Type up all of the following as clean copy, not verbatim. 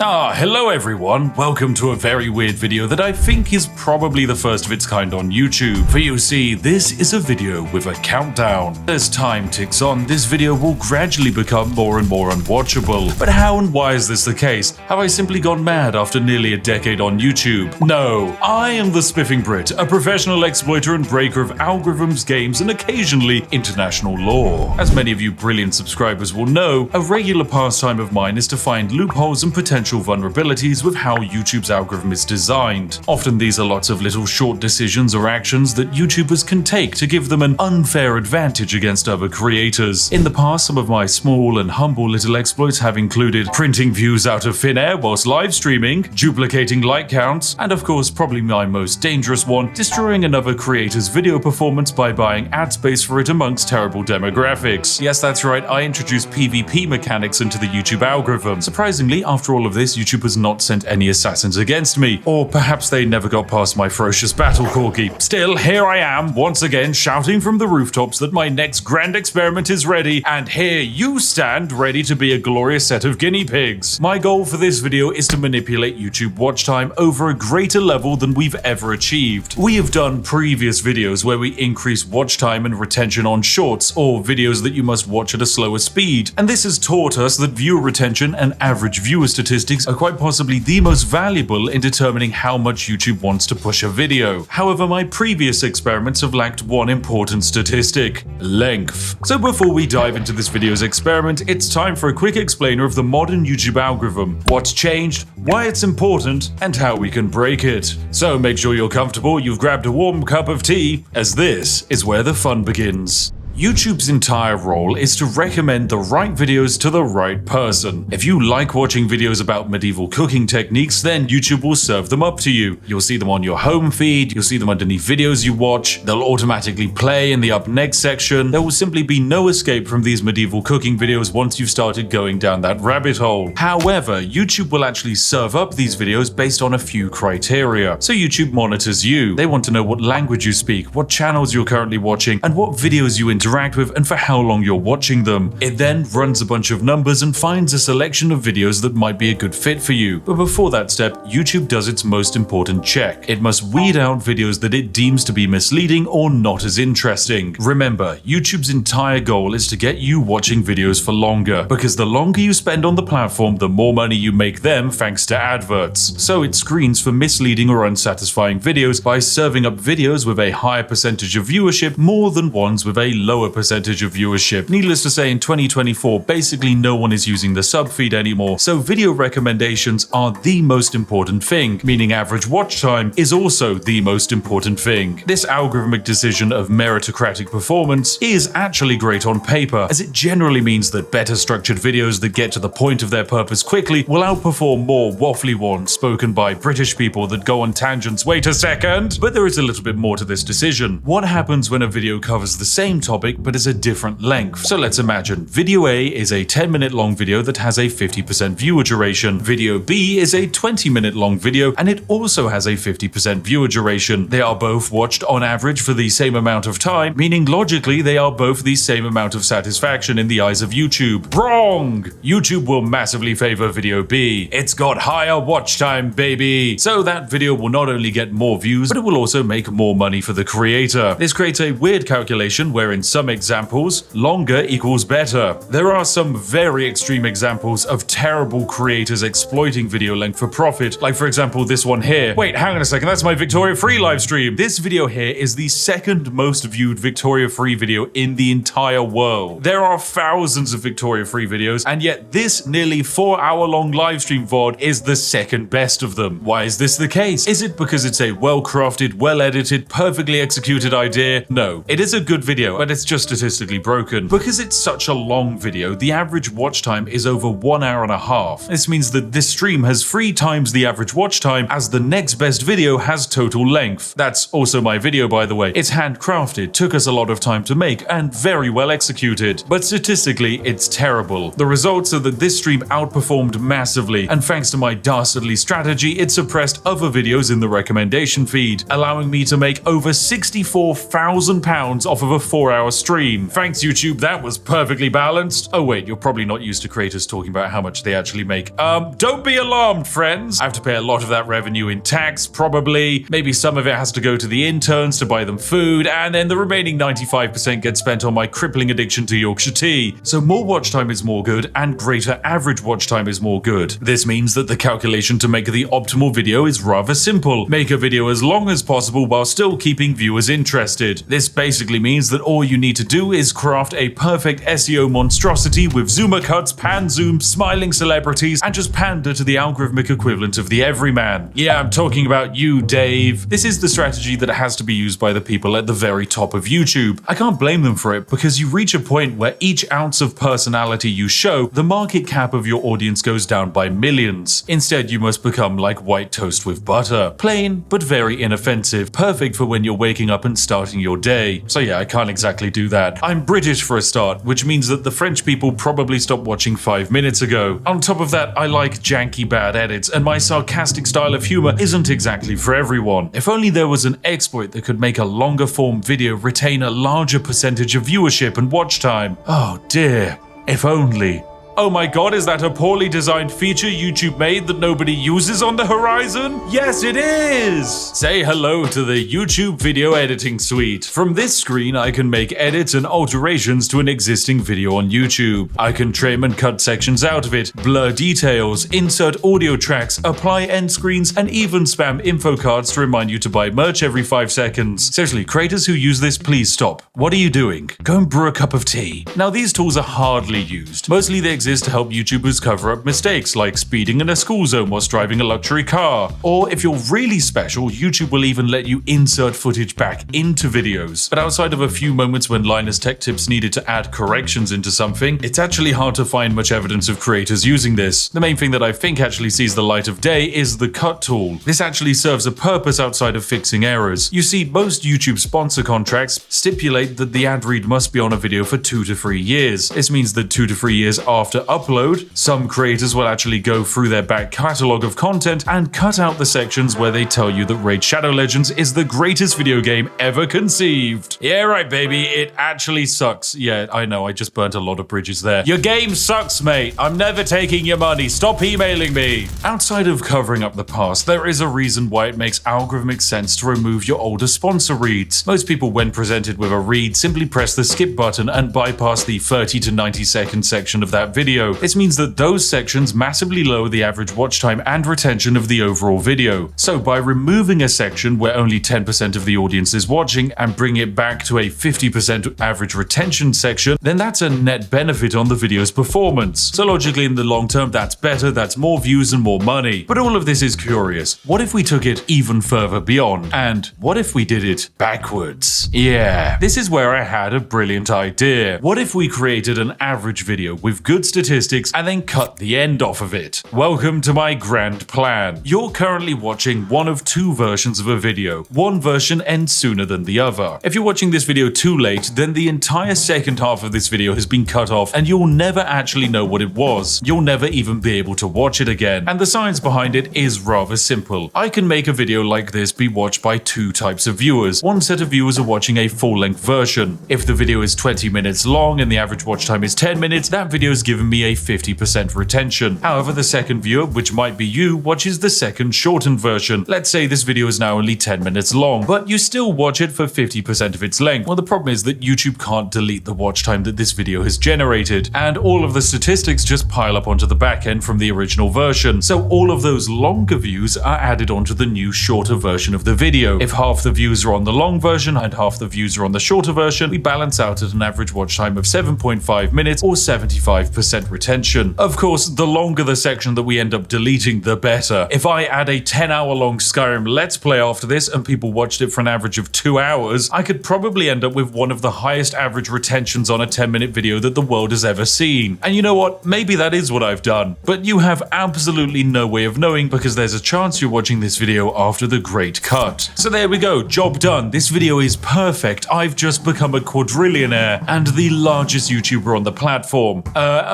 Hello everyone, welcome to a very weird video that I think is probably the first of its kind on YouTube. For you see, this is a video with a countdown. As time ticks on, this video will gradually become more and more unwatchable. But how and why is this the case? Have I simply gone mad after nearly a decade on YouTube? No, I am the Spiffing Brit, a professional exploiter and breaker of algorithms, games, and occasionally international law. As many of you brilliant subscribers will know, a regular pastime of mine is to find loopholes and potential vulnerabilities with how YouTube's algorithm is designed. Often these are lots of little short decisions or actions that YouTubers can take to give them an unfair advantage against other creators. In the past, some of my small and humble little exploits have included printing views out of thin air whilst live streaming, duplicating like counts, and of course probably my most dangerous one, destroying another creator's video performance by buying ad space for it amongst terrible demographics. Yes, that's right, I introduced PvP mechanics into the YouTube algorithm. Surprisingly, after all of this, YouTube has not sent any assassins against me. Or perhaps they never got past my ferocious battle corgi. Still, here I am, once again shouting from the rooftops that my next grand experiment is ready, and here you stand ready to be a glorious set of guinea pigs. My goal for this video is to manipulate YouTube watch time over a greater level than we've ever achieved. We have done previous videos where we increase watch time and retention on shorts, or videos that you must watch at a slower speed, and this has taught us that viewer retention and average viewer statistics are quite possibly the most valuable in determining how much YouTube wants to push a video. However, my previous experiments have lacked one important statistic: length. So before we dive into this video's experiment, it's time for a quick explainer of the modern YouTube algorithm, what's changed, why it's important, and how we can break it. So make sure you're comfortable, you've grabbed a warm cup of tea, as this is where the fun begins. YouTube's entire role is to recommend the right videos to the right person. If you like watching videos about medieval cooking techniques, then YouTube will serve them up to you. You'll see them on your home feed, you'll see them underneath videos you watch, they'll automatically play in the up next section. There will simply be no escape from these medieval cooking videos once you've started going down that rabbit hole. However, YouTube will actually serve up these videos based on a few criteria. So YouTube monitors you. They want to know what language you speak, what channels you're currently watching, and what videos you interact with and for how long you're watching them. It then runs a bunch of numbers and finds a selection of videos that might be a good fit for you. But before that step, YouTube does its most important check. It must weed out videos that it deems to be misleading or not as interesting. Remember, YouTube's entire goal is to get you watching videos for longer, because the longer you spend on the platform, the more money you make them thanks to adverts. So it screens for misleading or unsatisfying videos by serving up videos with a higher percentage of viewership more than ones with a lower percentage of viewership. Needless to say, in 2024, basically no one is using the sub feed anymore, so video recommendations are the most important thing, meaning average watch time is also the most important thing. This algorithmic decision of meritocratic performance is actually great on paper, as it generally means that better structured videos that get to the point of their purpose quickly will outperform more waffly ones spoken by British people that go on tangents. Wait a second! But there is a little bit more to this decision. What happens when a video covers the same topic but is a different length? So let's imagine video A is a 10-minute long video that has a 50% viewer duration. Video B is a 20-minute long video and it also has a 50% viewer duration. They are both watched on average for the same amount of time, meaning logically they are both the same amount of satisfaction in the eyes of YouTube. Wrong! YouTube will massively favor video B. It's got higher watch time, baby! So that video will not only get more views, but it will also make more money for the creator. This creates a weird calculation where in some examples, longer equals better. There are some very extreme examples of terrible creators exploiting video length for profit, like for example this one here. Wait, hang on a second, that's my Victoria Free live stream. This video here is the second most viewed Victoria Free video in the entire world. There are thousands of Victoria Free videos, and yet this nearly 4-hour-long live stream VOD is the second best of them. Why is this the case? Is it because it's a well-crafted, well-edited, perfectly executed idea? No, it is a good video, but it's just statistically broken. Because it's such a long video, the average watch time is over 1 hour and a half. This means that this stream has 3 times the average watch time as the next best video has total length. That's also my video, by the way. It's handcrafted, took us a lot of time to make, and very well executed. But statistically, it's terrible. The results are that this stream outperformed massively, and thanks to my dastardly strategy, it suppressed other videos in the recommendation feed, allowing me to make over £64,000 off of a 4-hour 2-hour stream. Thanks YouTube, that was perfectly balanced. Oh wait, you're probably not used to creators talking about how much they actually make. Don't be alarmed, friends. I have to pay a lot of that revenue in tax, probably. Maybe some of it has to go to the interns to buy them food, and then the remaining 95% gets spent on my crippling addiction to Yorkshire tea. So more watch time is more good, and greater average watch time is more good. This means that the calculation to make the optimal video is rather simple. Make a video as long as possible while still keeping viewers interested. This basically means that all you need to do is craft a perfect SEO monstrosity with zoomer cuts, pan zoom, smiling celebrities, and just pander to the algorithmic equivalent of the everyman. Yeah, I'm talking about you, Dave. This is the strategy that has to be used by the people at the very top of YouTube. I can't blame them for it, because you reach a point where each ounce of personality you show, the market cap of your audience goes down by millions. Instead, you must become like white toast with butter. Plain, but very inoffensive. Perfect for when you're waking up and starting your day. So yeah, I can't exactly do that. I'm British for a start, which means that the French people probably stopped watching 5 minutes ago. On top of that, I like janky bad edits, and my sarcastic style of humor isn't exactly for everyone. If only there was an exploit that could make a longer form video retain a larger percentage of viewership and watch time. Oh dear, if only. Oh my god, is that a poorly designed feature YouTube made that nobody uses on the horizon? Yes, it is! Say hello to the YouTube Video Editing Suite. From this screen, I can make edits and alterations to an existing video on YouTube. I can trim and cut sections out of it, blur details, insert audio tracks, apply end screens, and even spam info cards to remind you to buy merch every 5 seconds. Seriously, creators who use this, please stop. What are you doing? Go and brew a cup of tea. Now, these tools are hardly used. Mostly they exist to help YouTubers cover up mistakes like speeding in a school zone whilst driving a luxury car. Or if you're really special, YouTube will even let you insert footage back into videos. But outside of a few moments when Linus Tech Tips needed to add corrections into something, it's actually hard to find much evidence of creators using this. The main thing that I think actually sees the light of day is the cut tool. This actually serves a purpose outside of fixing errors. You see, most YouTube sponsor contracts stipulate that the ad read must be on a video for 2 to 3 years. This means that 2 to 3 years after upload, some creators will actually go through their back catalog of content and cut out the sections where they tell you that Raid Shadow Legends is the greatest video game ever conceived. Yeah, right, baby, it actually sucks. Yeah, I know, I just burnt a lot of bridges there. Your game sucks, mate. I'm never taking your money. Stop emailing me. Outside of covering up the past, there is a reason why it makes algorithmic sense to remove your older sponsor reads. Most people, when presented with a read, simply press the skip button and bypass the 30 to 90 second section of that video. This means that those sections massively lower the average watch time and retention of the overall video. So by removing a section where only 10% of the audience is watching and bring it back to a 50% average retention section, then that's a net benefit on the video's performance. So logically in the long term, that's better, that's more views and more money. But all of this is curious. What if we took it even further beyond? And what if we did it backwards? Yeah, this is where I had a brilliant idea. What if we created an average video with good statistics and then cut the end off of it? Welcome to my grand plan. You're currently watching one of 2 versions of a video. One version ends sooner than the other. If you're watching this video too late, then the entire second half of this video has been cut off and you'll never actually know what it was. You'll never even be able to watch it again. And the science behind it is rather simple. I can make a video like this be watched by 2 types of viewers. One set of viewers are watching a full-length version. If the video is 20 minutes long and the average watch time is 10 minutes, that video has given me a 50% retention. However, the second viewer, which might be you, watches the second shortened version. Let's say this video is now only 10 minutes long, but you still watch it for 50% of its length. Well, the problem is that YouTube can't delete the watch time that this video has generated, and all of the statistics just pile up onto the back end from the original version. So all of those longer views are added onto the new shorter version of the video. If half the views are on the long version and half the views are on the shorter version, we balance out at an average watch time of 7.5 minutes or 75% retention. Of course, the longer the section that we end up deleting, the better. If I add a 10-hour long Skyrim Let's Play after this and people watched it for an average of 2 hours, I could probably end up with one of the highest average retentions on a 10-minute video that the world has ever seen. And you know what? Maybe that is what I've done. But you have absolutely no way of knowing because there's a chance you're watching this video after the great cut. So there we go, job done. This video is perfect. I've just become a quadrillionaire and the largest YouTuber on the platform.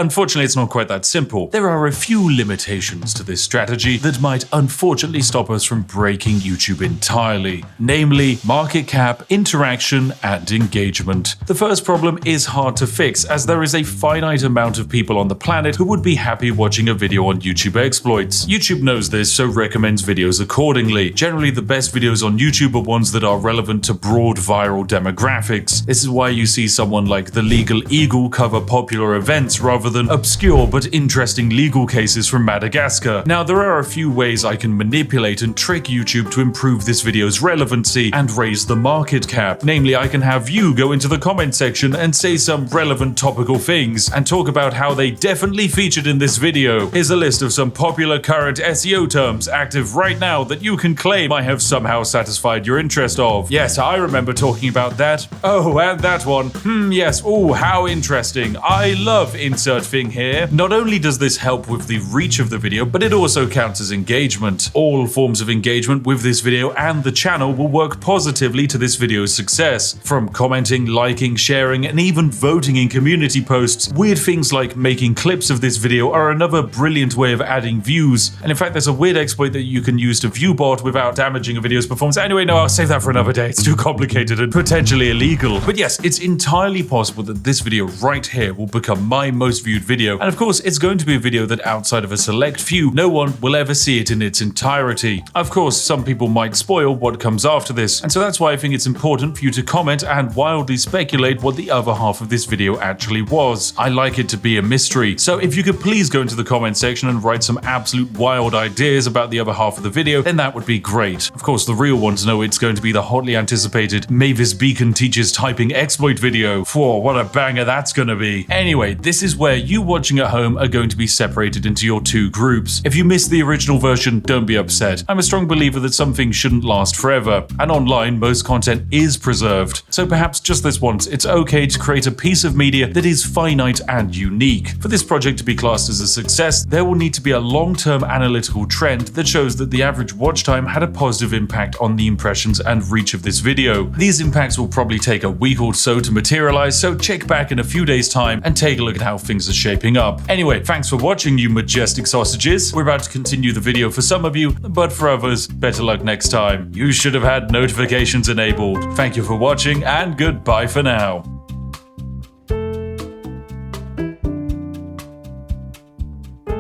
unfortunately it's not quite that simple. There are a few limitations to this strategy that might unfortunately stop us from breaking YouTube entirely, namely market cap, interaction, and engagement. The first problem is hard to fix, as there is a finite amount of people on the planet who would be happy watching a video on YouTube exploits. YouTube knows this, so recommends videos accordingly. Generally, the best videos on YouTube are ones that are relevant to broad viral demographics. This is why you see someone like the Legal Eagle cover popular events rather than obscure but interesting legal cases from Madagascar. Now, there are a few ways I can manipulate and trick YouTube to improve this video's relevancy and raise the market cap. Namely, I can have you go into the comment section and say some relevant topical things and talk about how they definitely featured in this video. Here's a list of some popular current SEO terms active right now that you can claim I have somehow satisfied your interest of. Yes, I remember talking about that. Oh, and that one. Yes. Oh, how interesting. I love insert thing here. Not only does this help with the reach of the video, but it also counts as engagement. All forms of engagement with this video and the channel will work positively to this video's success. From commenting, liking, sharing, and even voting in community posts, weird things like making clips of this video are another brilliant way of adding views. And in fact, there's a weird exploit that you can use to view bot without damaging a video's performance. Anyway, no, I'll save that for another day. It's too complicated and potentially illegal. But yes, it's entirely possible that this video right here will become my most viewed video. And of course, it's going to be a video that outside of a select few, no one will ever see it in its entirety. Of course, some people might spoil what comes after this. And so that's why I think it's important for you to comment and wildly speculate what the other half of this video actually was. I like it to be a mystery. So if you could please go into the comment section and write some absolute wild ideas about the other half of the video, then that would be great. Of course, the real ones know it's going to be the hotly anticipated Mavis Beacon teaches typing exploit video. Whoa, what a banger that's gonna be. Anyway, this is where you watching at home are going to be separated into your two groups. If you missed the original version, don't be upset. I'm a strong believer that some things shouldn't last forever, and online most content is preserved. So perhaps just this once, it's okay to create a piece of media that is finite and unique. For this project to be classed as a success, there will need to be a long-term analytical trend that shows that the average watch time had a positive impact on the impressions and reach of this video. These impacts will probably take a week or so to materialize, so check back in a few days' time and take a look at how things are shaping up. Anyway, thanks for watching, you majestic sausages. We're about to continue the video for some of you, but for others, better luck next time. You should have had notifications enabled. Thank you for watching, and goodbye for now.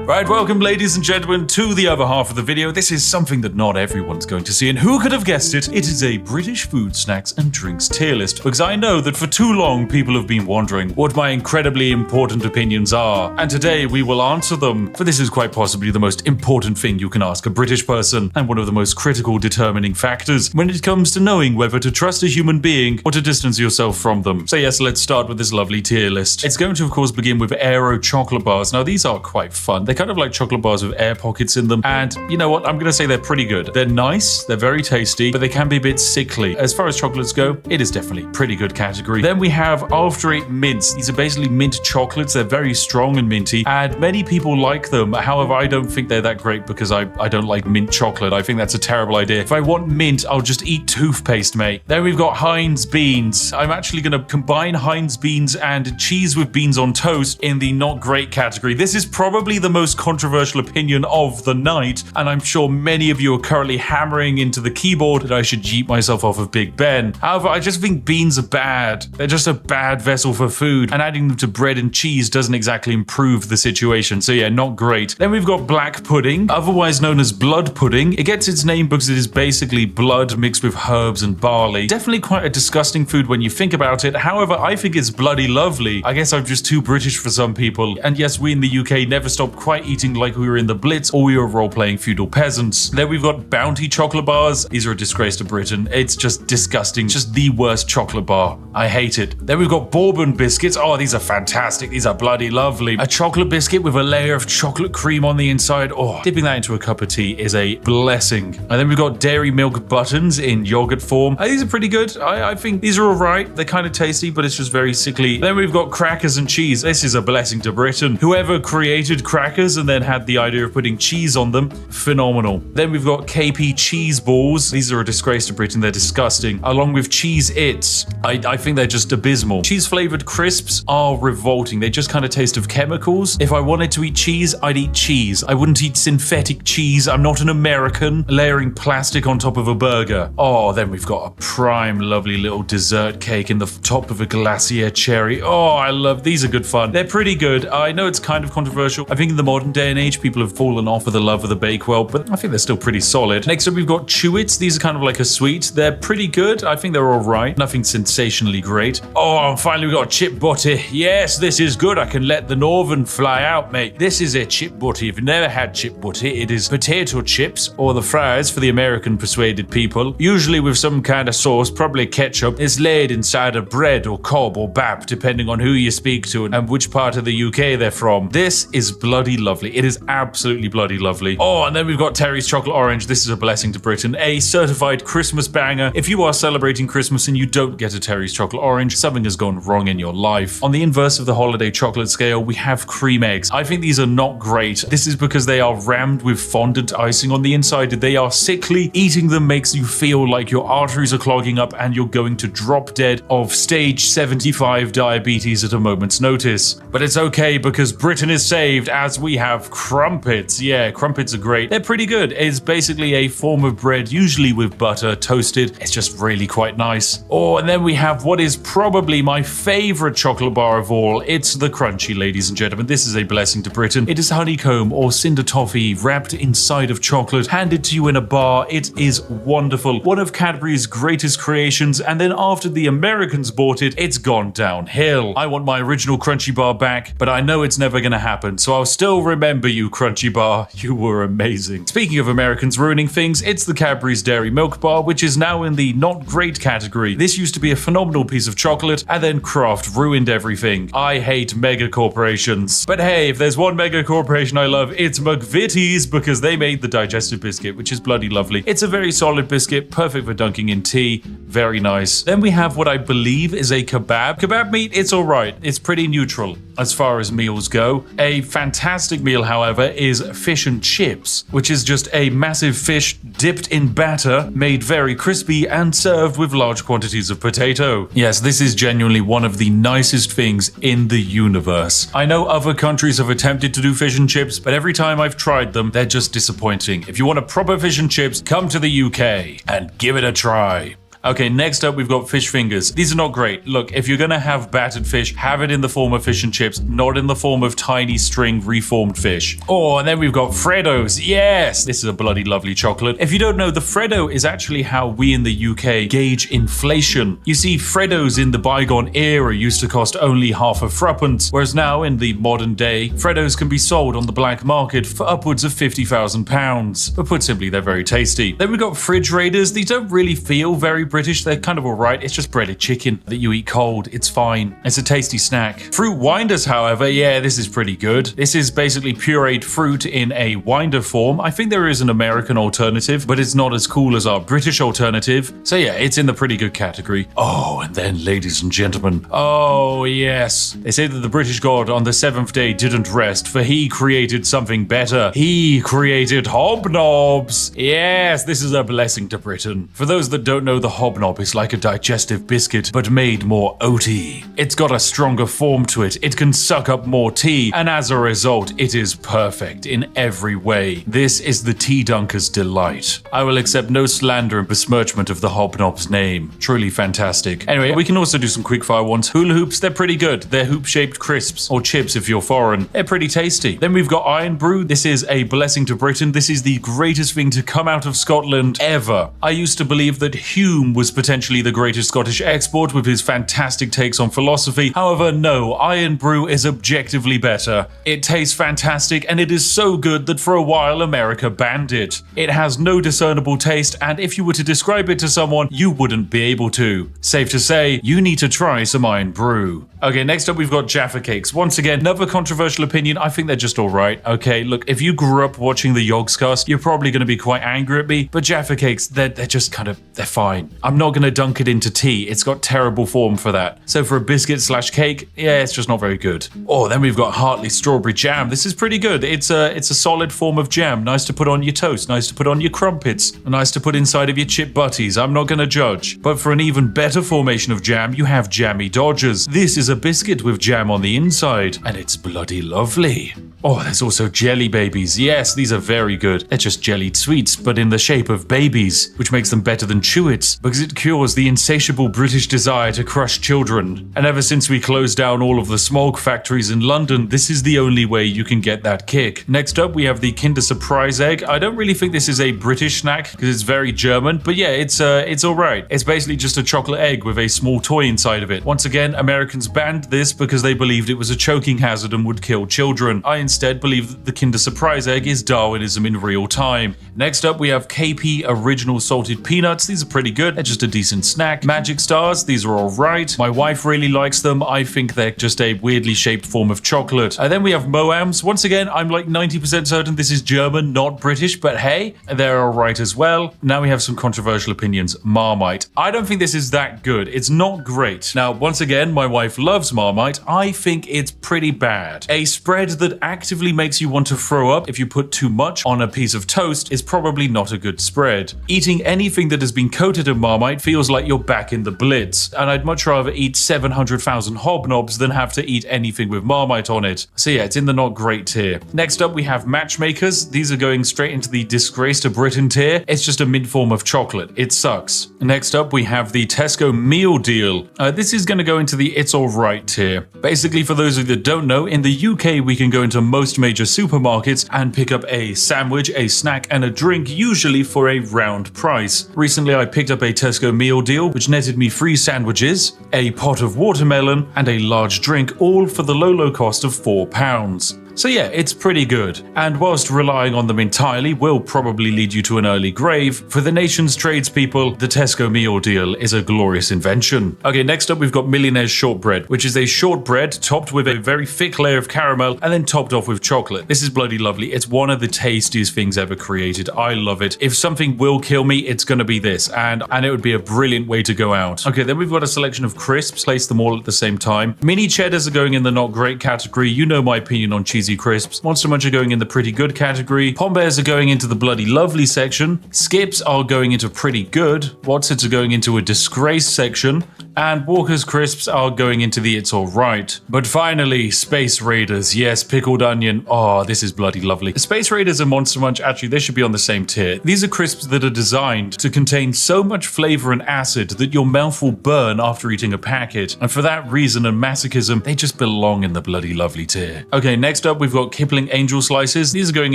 Right, welcome ladies and gentlemen to the other half of the video. This is something that not everyone's going to see, and who could have guessed it? It is a British food, snacks and drinks tier list, because I know that for too long people have been wondering what my incredibly important opinions are, and today we will answer them, for this is quite possibly the most important thing you can ask a British person, and one of the most critical determining factors when it comes to knowing whether to trust a human being or to distance yourself from them. So yes, let's start with this lovely tier list. It's going to of course begin with Aero chocolate bars. Now these are quite fun. They're kind of like chocolate bars with air pockets in them, and you know what, I'm gonna say they're pretty good. They're nice, they're very tasty, but they can be a bit sickly. As far as chocolates go, it is definitely pretty good category. Then we have After Eight mints. These are basically mint chocolates. They're very strong and minty, and many people like them. However, I don't think they're that great because I don't like mint chocolate. I think that's a terrible idea. If I want mint, I'll just eat toothpaste, mate. Then we've got Heinz beans. I'm actually gonna combine Heinz beans and cheese with beans on toast in the not great category. This is probably the most controversial opinion of the night, and I'm sure many of you are currently hammering into the keyboard that I should yeet myself off of Big Ben. However, I just think beans are bad. They're just a bad vessel for food, and adding them to bread and cheese doesn't exactly improve the situation. So yeah, not great. Then we've got black pudding, otherwise known as blood pudding. It gets its name because it is basically blood mixed with herbs and barley. Definitely quite a disgusting food when you think about it. However, I think it's bloody lovely. I guess I'm just too British for some people. And yes, we in the UK never stopped quite eating like we were in the Blitz or we were role-playing feudal peasants. Then we've got Bounty chocolate bars. These are a disgrace to Britain. It's just disgusting. Just the worst chocolate bar. I hate it. Then we've got Bourbon biscuits. Oh, these are fantastic. These are bloody lovely. A chocolate biscuit with a layer of chocolate cream on the inside. Oh, dipping that into a cup of tea is a blessing. And then we've got dairy milk buttons in yogurt form. These are pretty good. I think these are all right. They're kind of tasty, but it's just very sickly. Then we've got crackers and cheese. This is a blessing to Britain. Whoever created crackers fingers and then had the idea of putting cheese on them. Phenomenal. Then we've got KP cheese balls. These are a disgrace to Britain. They're disgusting. Along with Cheez-Its. I think they're just abysmal. Cheese flavored crisps are revolting. They just kind of taste of chemicals. If I wanted to eat cheese, I'd eat cheese. I wouldn't eat synthetic cheese. I'm not an American layering plastic on top of a burger. Oh, then we've got a prime lovely little dessert cake in the top of a glacier cherry. Oh, I love these. Are good fun. They're pretty good. I know it's kind of controversial. I think in the modern day and age, people have fallen off of the love of the Bakewell, but I think they're still pretty solid. Next up, we've got Chew-Its. These are kind of like a sweet. They're pretty good. I think they're all right. Nothing sensationally great. Oh, and finally, we've got chip butty. Yes, this is good. I can let the northern fly out, mate. This is a chip butty. If you've never had chip butty, it is potato chips or the fries for the American persuaded people, usually with some kind of sauce, probably ketchup. It's laid inside of bread or cob or bap, depending on who you speak to and which part of the UK they're from. This is bloody lovely. It is absolutely bloody lovely. Oh, and then we've got Terry's Chocolate Orange. This is a blessing to Britain. A certified Christmas banger. If you are celebrating Christmas and you don't get a Terry's Chocolate Orange, something has gone wrong in your life. On the inverse of the holiday chocolate scale, we have cream eggs. I think these are not great. This is because they are rammed with fondant icing on the inside. They are sickly. Eating them makes you feel like your arteries are clogging up and you're going to drop dead of stage 75 diabetes at a moment's notice. But it's okay because Britain is saved as we have crumpets. Yeah, crumpets are great. They're pretty good. It's basically a form of bread, usually with butter, toasted. It's just really quite nice. Oh, and then we have what is probably my favorite chocolate bar of all. It's the Crunchy, ladies and gentlemen. This is a blessing to Britain. It is honeycomb or cinder toffee wrapped inside of chocolate, handed to you in a bar. It is wonderful. One of Cadbury's greatest creations, and then after the Americans bought it, it's gone downhill. I want my original Crunchy bar back, but I know it's never gonna happen, so I'll still remember you, Crunchy bar. You were amazing. Speaking of Americans ruining things, it's the Cadbury's Dairy Milk Bar, which is now in the not great category. This used to be a phenomenal piece of chocolate, and then Kraft ruined everything. I hate mega corporations. But hey, if there's one mega corporation I love, it's McVitie's, because they made the digestive biscuit, which is bloody lovely. It's a very solid biscuit, perfect for dunking in tea. Very nice. Then we have what I believe is a kebab. Kebab meat, it's alright. It's pretty neutral as far as meals go. A fantastic meal, however, is fish and chips, which is just a massive fish dipped in batter, made very crispy and served with large quantities of potato. Yes, this is genuinely one of the nicest things in the universe. I know other countries have attempted to do fish and chips, but every time I've tried them, they're just disappointing. If you want a proper fish and chips, come to the UK and give it a try. Okay, next up we've got fish fingers. These are not great. Look, if you're gonna have battered fish, have it in the form of fish and chips, not in the form of tiny string reformed fish. Oh, and then we've got Freddos. Yes, this is a bloody lovely chocolate. If you don't know, the Freddo is actually how we in the UK gauge inflation. You see, Freddos in the bygone era used to cost only half a threepence, whereas now in the modern day, Freddos can be sold on the black market for upwards of £50,000. But put simply, they're very tasty. Then we've got Fridge Raiders. These don't really feel very British. They're kind of alright. It's just breaded chicken that you eat cold. It's fine. It's a tasty snack. Fruit Winders, however, yeah, this is pretty good. This is basically pureed fruit in a winder form. I think there is an American alternative, but it's not as cool as our British alternative. So yeah, it's in the pretty good category. Oh, and then, ladies and gentlemen, oh yes, they say that the British god on the seventh day didn't rest, for he created something better. He created hobnobs. Yes, this is a blessing to Britain. For those that don't know, the hobnob is like a digestive biscuit, but made more oaty. It's got a stronger form to it, it can suck up more tea, and as a result, it is perfect in every way. This is the tea dunker's delight. I will accept no slander and besmirchment of the hobnob's name. Truly fantastic. Anyway, we can also do some quickfire ones. Hula hoops, they're pretty good. They're hoop-shaped crisps, or chips if you're foreign. They're pretty tasty. Then we've got Iron Brew. This is a blessing to Britain. This is the greatest thing to come out of Scotland ever. I used to believe that Hume was potentially the greatest Scottish export with his fantastic takes on philosophy. However, no, Iron Brew is objectively better. It tastes fantastic, and it is so good that for a while America banned it. It has no discernible taste, and if you were to describe it to someone, you wouldn't be able to. Safe to say, you need to try some Iron Brew. Okay, next up we've got Jaffa Cakes. Once again, another controversial opinion. I think they're just alright. Okay, look, if you grew up watching the Yogscast, you're probably going to be quite angry at me, but Jaffa Cakes, they're just kind of, they're fine. I'm not going to dunk it into tea. It's got terrible form for that. So for a biscuit slash cake, yeah, it's just not very good. Oh, then we've got Hartley Strawberry Jam. This is pretty good. It's a solid form of jam. Nice to put on your toast. Nice to put on your crumpets. Nice to put inside of your chip butties. I'm not going to judge. But for an even better formation of jam, you have Jammy Dodgers. This is a biscuit with jam on the inside, and it's bloody lovely. Oh, there's also Jelly Babies. Yes, these are very good. They're just jellied sweets, but in the shape of babies, which makes them better than Chewits, because it cures the insatiable British desire to crush children. And ever since we closed down all of the smog factories in London, this is the only way you can get that kick. Next up, we have the Kinder Surprise Egg. I don't really think this is a British snack, because it's very German, but yeah, it's alright. It's basically just a chocolate egg with a small toy inside of it. Once again, Americans banned this because they believed it was a choking hazard and would kill children. I instead believe that the Kinder Surprise Egg is Darwinism in real time. Next up, we have KP Original Salted Peanuts. These are pretty good. They're just a decent snack. Magic Stars, these are alright. My wife really likes them. I think they're just a weirdly shaped form of chocolate. And then we have Moams. Once again, I'm like 90% certain this is German, not British, but hey, they're alright as well. Now we have some controversial opinions. Marmite. I don't think this is that good. It's not great. Now, once again, my wife loves Marmite. I think it's pretty bad. A spread that actively makes you want to throw up if you put too much on a piece of toast is probably not a good spread. Eating anything that has been coated in Marmite feels like you're back in the Blitz, and I'd much rather eat 700,000 hobnobs than have to eat anything with Marmite on it. So yeah, it's in the not great tier. Next up, we have Matchmakers. These are going straight into the disgrace to Britain tier. It's just a mint form of chocolate. It sucks. Next up, we have the Tesco Meal Deal. This is going to go into the It's Alright tier. Basically, for those of you that don't know, in the UK, we can go into most major supermarkets and pick up a sandwich, a snack, and a drink, usually for a round price. Recently, I picked up a Tesco Meal Deal, which netted me 3 sandwiches, a pot of watermelon, and a large drink, all for the low cost of £4. So yeah, it's pretty good. And whilst relying on them entirely will probably lead you to an early grave, for the nation's tradespeople, the Tesco Meal Deal is a glorious invention. Okay, next up we've got Millionaire's Shortbread, which is a shortbread topped with a very thick layer of caramel and then topped off with chocolate. This is bloody lovely. It's one of the tastiest things ever created. I love it. If something will kill me, it's gonna be this, and it would be a brilliant way to go out. Okay, then we've got a selection of crisps, place them all at the same time. Mini cheddars are going in the not great category. You know my opinion on cheesy crisps. Monster Munch are going in the pretty good category. Pom Bears are going into the bloody lovely section. Skips are going into pretty good. Wotsits are going into a disgrace section. And Walker's Crisps are going into the It's Alright. But finally, Space Raiders. Yes, pickled onion. Oh, this is bloody lovely. Space Raiders and Monster Munch, actually, they should be on the same tier. These are crisps that are designed to contain so much flavor and acid that your mouth will burn after eating a packet. And for that reason and masochism, they just belong in the bloody lovely tier. Okay, next up, we've got Kipling Angel Slices. These are going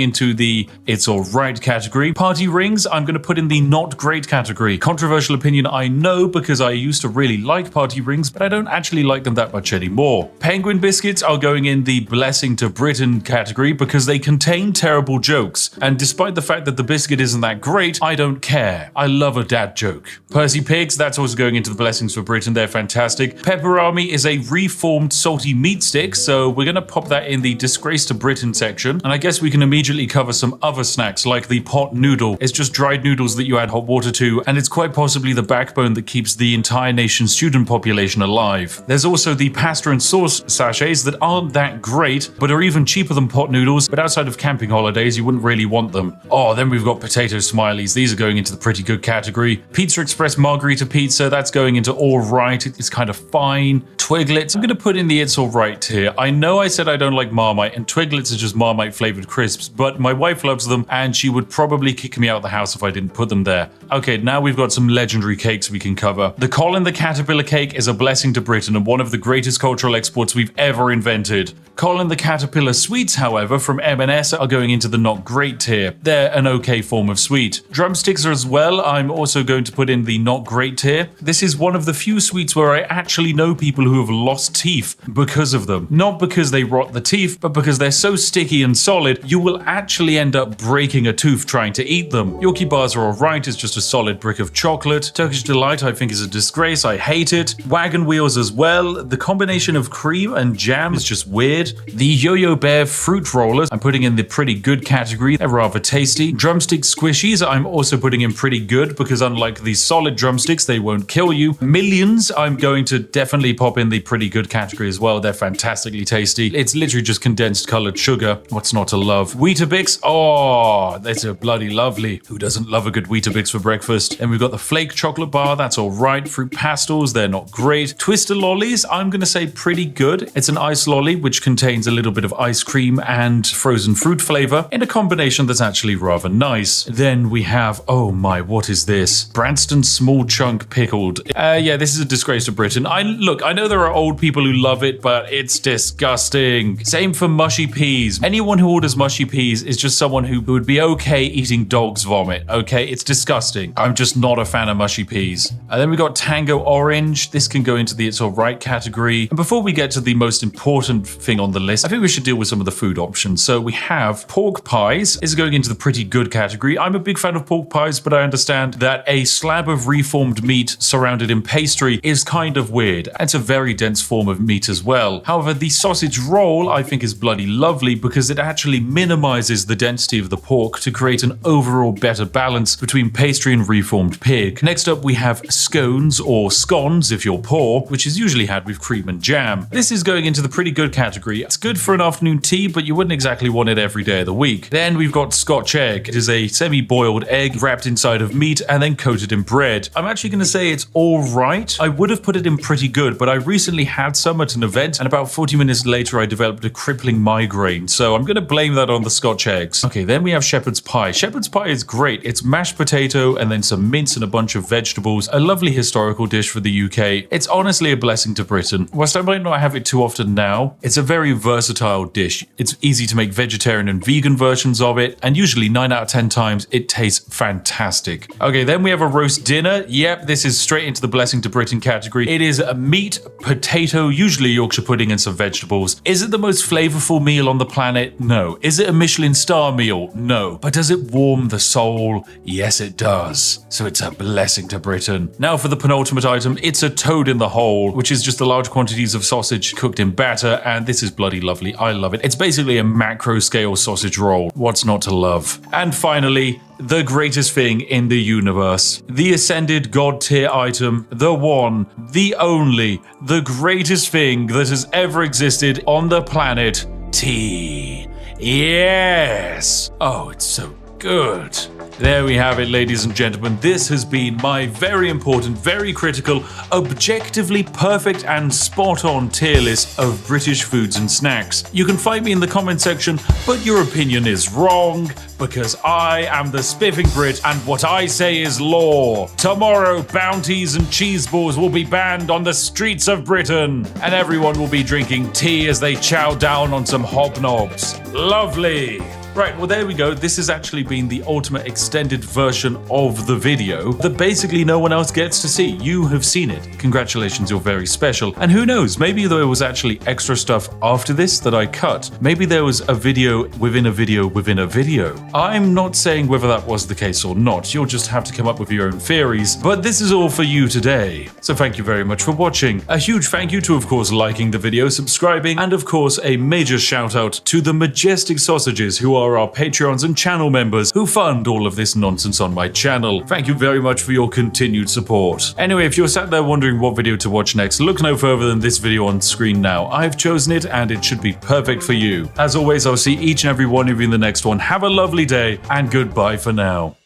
into the It's Alright category. Party Rings, I'm going to put in the not great category. Controversial opinion, I know, because I used to really like Party Rings, but I don't actually like them that much anymore. Penguin Biscuits are going in the Blessing to Britain category because they contain terrible jokes. And despite the fact that the biscuit isn't that great, I don't care. I love a dad joke. Percy Pigs, that's also going into the Blessings for Britain. They're fantastic. Pepperami is a reformed salty meat stick, so we're going to pop that in the Disgrace to Britain section. And I guess we can immediately cover some other snacks like the pot noodle. It's just dried noodles that you add hot water to, and it's quite possibly the backbone that keeps the entire nation's student population alive. There's also the pasta and sauce sachets that aren't that great, but are even cheaper than pot noodles, but outside of camping holidays, you wouldn't really want them. Oh, then we've got potato smileys. These are going into the pretty good category. Pizza Express Margarita Pizza, that's going into alright. It's kind of fine. Twiglets, I'm going to put in the It's Alright tier. I know I said I don't like Marmite, and Twiglets are just Marmite flavored crisps, but my wife loves them, and she would probably kick me out of the house if I didn't put them there. Okay, now we've got some legendary cakes we can cover. The Colin the Caterpillar cake is a blessing to Britain and one of the greatest cultural exports we've ever invented. Colin the Caterpillar sweets, however, from M&S are going into the not great tier. They're an okay form of sweet. Drumsticks are as well. I'm also going to put in the not great tier. This is one of the few sweets where I actually know people who have lost teeth because of them. Not because they rot the teeth, but because they're so sticky and solid, you will actually end up breaking a tooth trying to eat them. Yorkie bars are alright, it's just a solid brick of chocolate. Turkish Delight I think is a disgrace, I hate hate it. Wagon wheels as well. The combination of cream and jam is just weird. The Yo-Yo Bear fruit rollers I'm putting in the pretty good category. They're rather tasty. Drumstick squishies I'm also putting in pretty good because unlike these solid drumsticks, they won't kill you. Millions I'm going to definitely pop in the pretty good category as well. They're fantastically tasty. It's literally just condensed colored sugar. What's not to love? Weetabix. Oh, that's a bloody lovely. Who doesn't love a good Weetabix for breakfast? And we've got the flake chocolate bar. That's all right. Fruit pastels. They're not great. Twister lollies. I'm going to say pretty good. It's an ice lolly which contains a little bit of ice cream and frozen fruit flavor in a combination that's actually rather nice. Then we have, oh my, what is this? Branston small chunk pickled. Yeah, this is a disgrace to Britain. I know there are old people who love it, but it's disgusting. Same for mushy peas. Anyone who orders mushy peas is just someone who would be okay eating dog's vomit. Okay, it's disgusting. I'm just not a fan of mushy peas. And then we got Tango Orange. This can go into the it's alright category. And before we get to the most important thing on the list, I think we should deal with some of the food options. So we have pork pies. This is going into the pretty good category. I'm a big fan of pork pies, but I understand that a slab of reformed meat surrounded in pastry is kind of weird. It's a very dense form of meat as well. However, the sausage roll I think is bloody lovely because it actually minimizes the density of the pork to create an overall better balance between pastry and reformed pig. Next up, we have scones or scones if you're poor, which is usually had with cream and jam. This is going into the pretty good category. It's good for an afternoon tea, but you wouldn't exactly want it every day of the week. Then we've got Scotch egg. It is a semi-boiled egg wrapped inside of meat and then coated in bread. I'm actually going to say it's all right. I would have put it in pretty good, but I recently had some at an event and about 40 minutes later I developed a crippling migraine, so I'm going to blame that on the Scotch eggs. Okay, then we have shepherd's pie. Shepherd's pie is great. It's mashed potato and then some mince and a bunch of vegetables. A lovely historical dish for the UK. It's honestly a blessing to Britain. Whilst I might not have it too often now, it's a very versatile dish. It's easy to make vegetarian and vegan versions of it, and usually 9 out of 10 times it tastes fantastic. Okay, then we have a roast dinner. Yep, this is straight into the blessing to Britain category. It is a meat, potato, usually Yorkshire pudding and some vegetables. Is it the most flavorful meal on the planet? No. Is it a Michelin star meal? No. But does it warm the soul? Yes, it does. So it's a blessing to Britain. Now for the penultimate item, it's a toad in the hole, which is just the large quantities of sausage cooked in batter, and this is bloody lovely. I love it. It's basically a macro scale sausage roll. What's not to love? And finally, the greatest thing in the universe. The ascended god tier item. The one, the only, the greatest thing that has ever existed on the planet. Tea. Yes. Oh, it's so good. There we have it, ladies and gentlemen. This has been my very important, very critical, objectively perfect and spot-on tier list of British foods and snacks. You can fight me in the comment section, but your opinion is wrong, because I am the spiffing Brit, and what I say is law. Tomorrow, bounties and cheese balls will be banned on the streets of Britain, and everyone will be drinking tea as they chow down on some hobnobs. Lovely. Right, well there we go. This has actually been the ultimate extended version of the video that basically no one else gets to see. You have seen it. Congratulations, you're very special. And who knows, maybe there was actually extra stuff after this that I cut. Maybe there was a video within a video within a video. I'm not saying whether that was the case or not. You'll just have to come up with your own theories. But this is all for you today. So thank you very much for watching. A huge thank you to, of course, liking the video, subscribing, and of course, a major shout out to the majestic sausages who are our Patreons and channel members who fund all of this nonsense on my channel. Thank you very much for your continued support. Anyway, if you're sat there wondering what video to watch next, look no further than this video on screen now. I've chosen it and it should be perfect for you. As always, I'll see each and every one of you in the next one. Have a lovely day and goodbye for now.